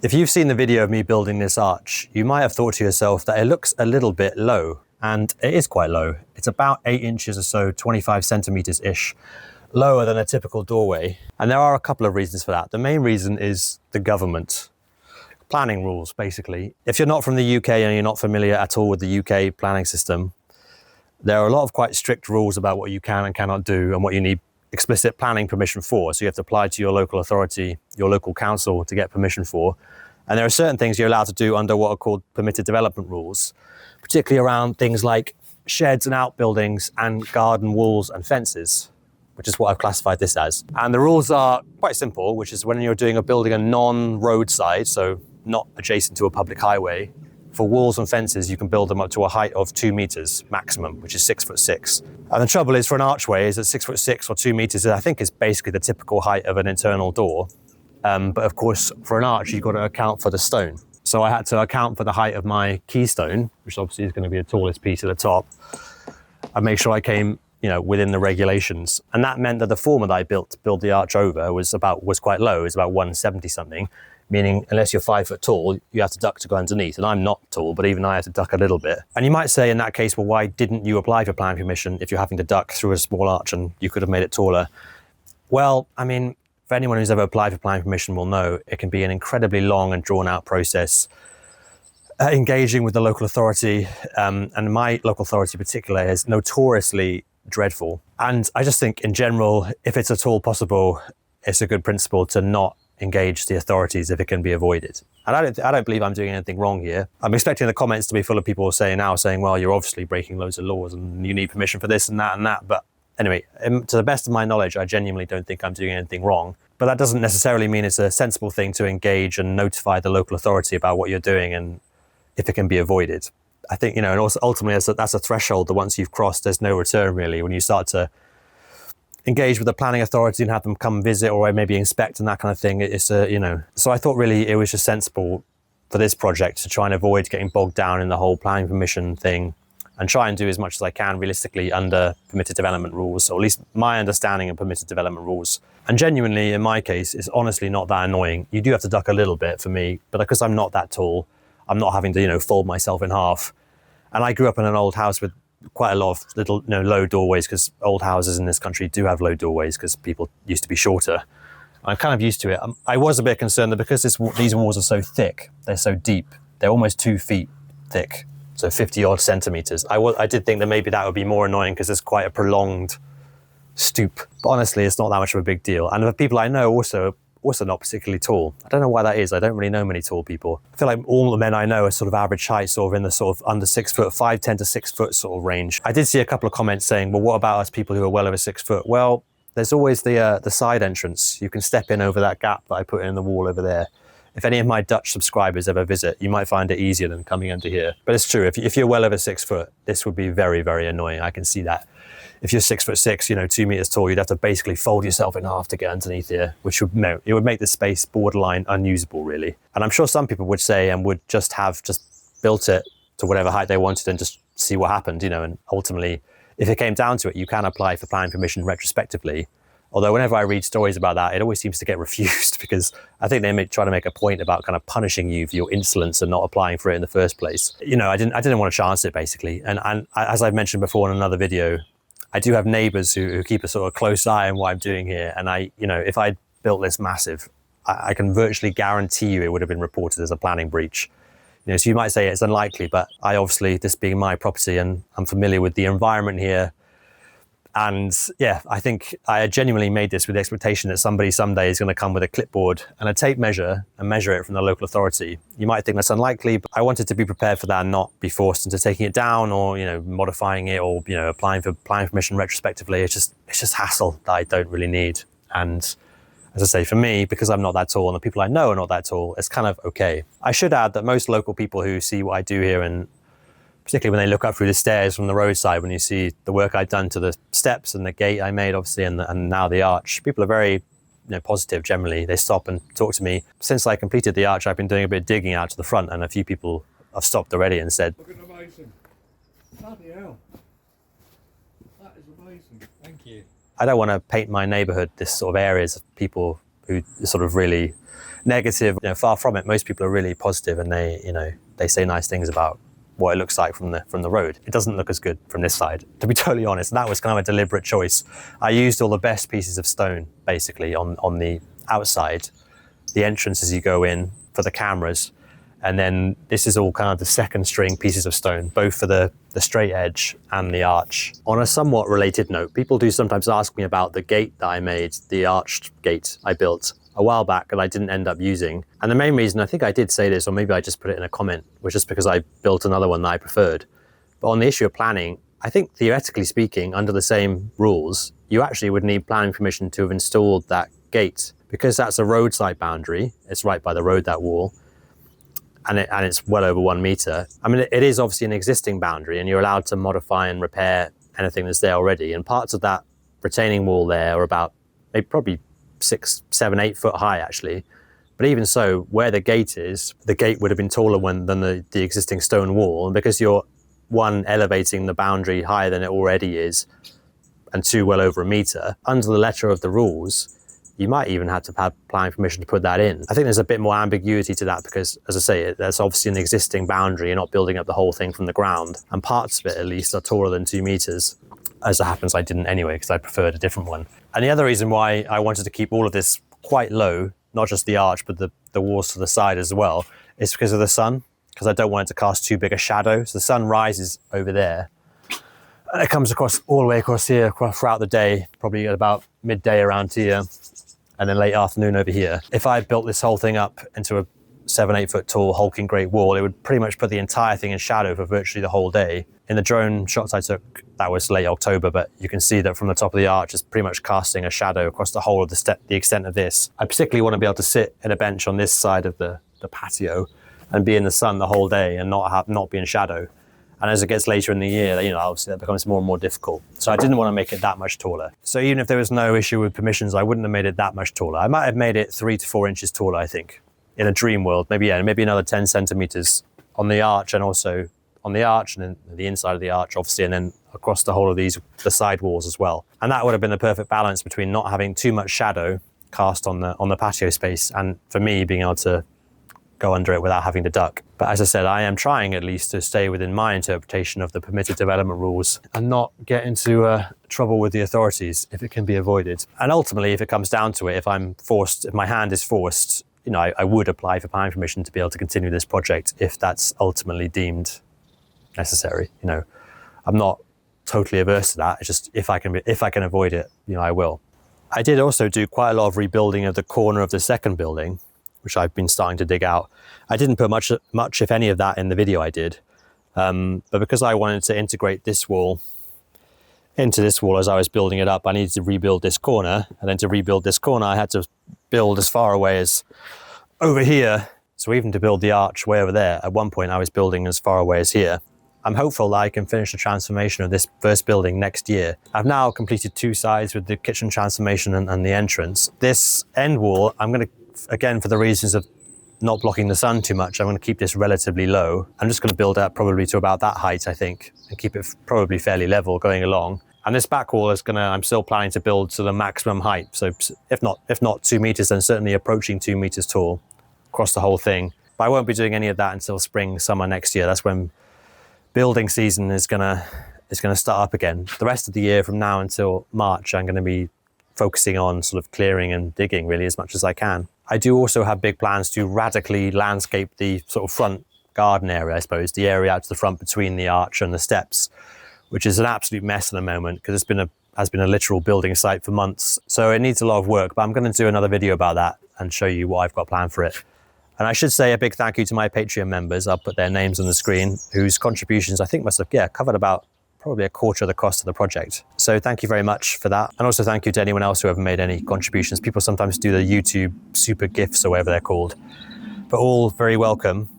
If you've seen the video of me building this arch, you might have thought to yourself that it looks a little bit low, and it is quite low. It's about 8 inches or so, 25 centimeters-ish, lower than a typical doorway. And there are a couple of reasons for that. The main reason is the government. Planning rules, basically. If you're not from the UK and you're not familiar at all with the UK planning system, there are a lot of quite strict rules about what you can and cannot do and what you need explicit planning permission for. So you have to apply to your local authority, your local council to get permission for. And there are certain things you're allowed to do under what are called permitted development rules, particularly around things like sheds and outbuildings and garden walls and fences, which is what I've classified this as. And the rules are quite simple, which is when you're doing a building a non-roadside, so not adjacent to a public highway, for walls and fences, you can build them up to a height of 2 meters maximum, which is 6'6". And the trouble is for an archway is that 6'6" or 2 meters, I think is basically the typical height of an internal door. But of course, for an arch, you've got to account for the stone. So I had to account for the height of my keystone, which obviously is going to be the tallest piece at the top, and make sure I came, within the regulations. And that meant that the former that I built to build the arch over was quite low. It was about 170 something. Meaning unless you're 5 foot tall, you have to duck to go underneath. And I'm not tall, but even I have to duck a little bit. And you might say in that case, well, why didn't you apply for planning permission if you're having to duck through a small arch and you could have made it taller? Well, I mean, for anyone who's ever applied for planning permission will know it can be an incredibly long and drawn out process. Engaging with the local authority, and my local authority in particular, is notoriously dreadful. And I just think in general, if it's at all possible, it's a good principle to not engage the authorities if it can be avoided. And I don't believe I'm doing anything wrong here. I'm expecting the comments to be full of people saying, well, you're obviously breaking loads of laws and you need permission for this and that and that. But anyway, to the best of my knowledge, I genuinely don't think I'm doing anything wrong. But that doesn't necessarily mean it's a sensible thing to engage and notify the local authority about what you're doing and if it can be avoided. I think, and also ultimately that's a threshold that once you've crossed, there's no return really. When you start to engage with the planning authority and have them come visit or maybe inspect and that kind of thing, so I thought really it was just sensible for this project to try and avoid getting bogged down in the whole planning permission thing and try and do as much as I can realistically under permitted development rules, or at least my understanding of permitted development rules. And genuinely, in my case, it's honestly not that annoying. You do have to duck a little bit for me, but because I'm not that tall, I'm not having to, fold myself in half. And I grew up in an old house with quite a lot of little, low doorways, because old houses in this country do have low doorways because people used to be shorter. I'm kind of used to it. I was a bit concerned that because these walls are so thick, they're so deep, they're almost 2 feet thick, so 50 odd centimeters. I did think that maybe that would be more annoying because it's quite a prolonged stoop. But honestly, it's not that much of a big deal. And the people I know also not particularly tall. I don't know why that is. I don't really know many tall people. I feel like all the men I know are sort of average height, sort of in the sort of under 6 foot, 5'10" to 6 foot sort of range. I did see a couple of comments saying, well, what about us people who are well over 6 foot? Well, there's always the side entrance. You can step in over that gap that I put in the wall over there. If any of my Dutch subscribers ever visit, you might find it easier than coming under here. But it's true, if you're well over 6 foot, this would be very, very annoying. I can see that. If you're 6'6", 2 meters tall, you'd have to basically fold yourself in half to get underneath here, which would make the space borderline unusable, really. And I'm sure some people would say and would just have built it to whatever height they wanted and just see what happened, and ultimately, if it came down to it, you can apply for planning permission retrospectively. Although whenever I read stories about that, it always seems to get refused because I think they try to make a point about kind of punishing you for your insolence and not applying for it in the first place. I didn't want to chance it, basically. And as I've mentioned before in another video, I do have neighbours who keep a sort of close eye on what I'm doing here. And if I built this massive, I can virtually guarantee you it would have been reported as a planning breach. So you might say it's unlikely, but I obviously, this being my property and I'm familiar with the environment here. And yeah, I think I genuinely made this with the expectation that somebody someday is going to come with a clipboard and a tape measure and measure it from the local authority. You might think that's unlikely, but I wanted to be prepared for that and not be forced into taking it down or, modifying it or, applying for planning permission retrospectively. It's just hassle that I don't really need. And as I say, for me, because I'm not that tall and the people I know are not that tall, it's kind of okay. I should add that most local people who see what I do here, and particularly when they look up through the stairs from the roadside, when you see the work I've done to the steps and the gate I made, obviously, and now the arch, people are very positive generally. They stop and talk to me. Since I completed the arch, I've been doing a bit of digging out to the front, and a few people have stopped already and said, "Look at amazing. Bloody hell. That is amazing. Thank you." I don't want to paint my neighbourhood this sort of areas of people who is sort of really negative. Far from it. Most people are really positive, and they say nice things about what it looks like from the road. It doesn't look as good from this side, to be totally honest. And that was kind of a deliberate choice. I used all the best pieces of stone basically on the outside, the entrance as you go in for the cameras. And then this is all kind of the second string pieces of stone, both for the straight edge and the arch. On a somewhat related note, people do sometimes ask me about the gate that I made, the arched gate I built a while back that I didn't end up using. And the main reason, I think I did say this, or maybe I just put it in a comment, was just because I built another one that I preferred. But on the issue of planning, I think theoretically speaking, under the same rules, you actually would need planning permission to have installed that gate, because that's a roadside boundary. It's right by the road, that wall. And it's well over 1 meter. I mean, it is obviously an existing boundary, and you're allowed to modify and repair anything that's there already. And parts of that retaining wall there are about maybe probably 6, 7, 8 foot high actually. But even so, where the gate is, the gate would have been taller than the existing stone wall. And because you're, one, elevating the boundary higher than it already is, and two, well over 1 meter, under the letter of the rules, you might even have to have planning permission to put that in. I think there's a bit more ambiguity to that because, as I say, that's obviously an existing boundary. You're not building up the whole thing from the ground. And parts of it, at least, are taller than 2 meters. As it happens, I didn't anyway, because I preferred a different one. And the other reason why I wanted to keep all of this quite low, not just the arch, but the walls to the side as well, is because of the sun, because I don't want it to cast too big a shadow. So the sun rises over there, and it comes across all the way across here throughout the day, probably at about midday around here, and then late afternoon over here. If I built this whole thing up into a 7, 8 foot tall hulking great wall, it would pretty much put the entire thing in shadow for virtually the whole day. In the drone shots I took, that was late October, but you can see that from the top of the arch, it's pretty much casting a shadow across the whole of the extent of this. I particularly want to be able to sit in a bench on this side of the patio and be in the sun the whole day and not be in shadow. And as it gets later in the year, obviously that becomes more and more difficult. So I didn't want to make it that much taller. So even if there was no issue with permissions, I wouldn't have made it that much taller. I might have made it 3 to 4 inches taller, I think, in a dream world. Maybe another 10 centimeters on the arch, and also on the arch and then the inside of the arch, obviously, and then across the whole of the side walls as well. And that would have been the perfect balance between not having too much shadow cast on the patio space, and for me being able to go under it without having to duck. But as I said, I am trying at least to stay within my interpretation of the permitted development rules and not get into trouble with the authorities if it can be avoided. And ultimately, if it comes down to it, if my hand is forced, I would apply for planning permission to be able to continue this project if that's ultimately deemed necessary. I'm not totally averse to that. It's just if I can avoid it, I will. I did also do quite a lot of rebuilding of the corner of the second building, which I've been starting to dig out. I didn't put much if any of that in the video I did, but because I wanted to integrate this wall into this wall as I was building it up, I needed to rebuild this corner, and then to rebuild this corner I had to build as far away as over here. So even to build the arch way over there, at one point I was building as far away as here. I'm hopeful that I can finish the transformation of this first building next year. I've now completed 2 sides with the kitchen transformation and the entrance. This end wall, I'm going to, again, for the reasons of not blocking the sun too much, I'm going to keep this relatively low. I'm just going to build up probably to about that height, I think, and keep it probably fairly level going along. And this back wall I'm still planning to build to the maximum height. So if not 2 meters, then certainly approaching 2 meters tall across the whole thing. But I won't be doing any of that until spring, summer next year. That's when building season is gonna start up again. The rest of the year from now until March, I'm going to be focusing on sort of clearing and digging really as much as I can. I do also have big plans to radically landscape the sort of front garden area, I suppose, the area out to the front between the arch and the steps, which is an absolute mess at the moment because has been a literal building site for months. So it needs a lot of work, but I'm going to do another video about that and show you what I've got planned for it. And I should say a big thank you to my Patreon members. I'll put their names on the screen, whose contributions I think must have covered about probably a quarter of the cost of the project. So thank you very much for that. And also thank you to anyone else who ever made any contributions. People sometimes do the YouTube super gifts or whatever they're called, but all very welcome.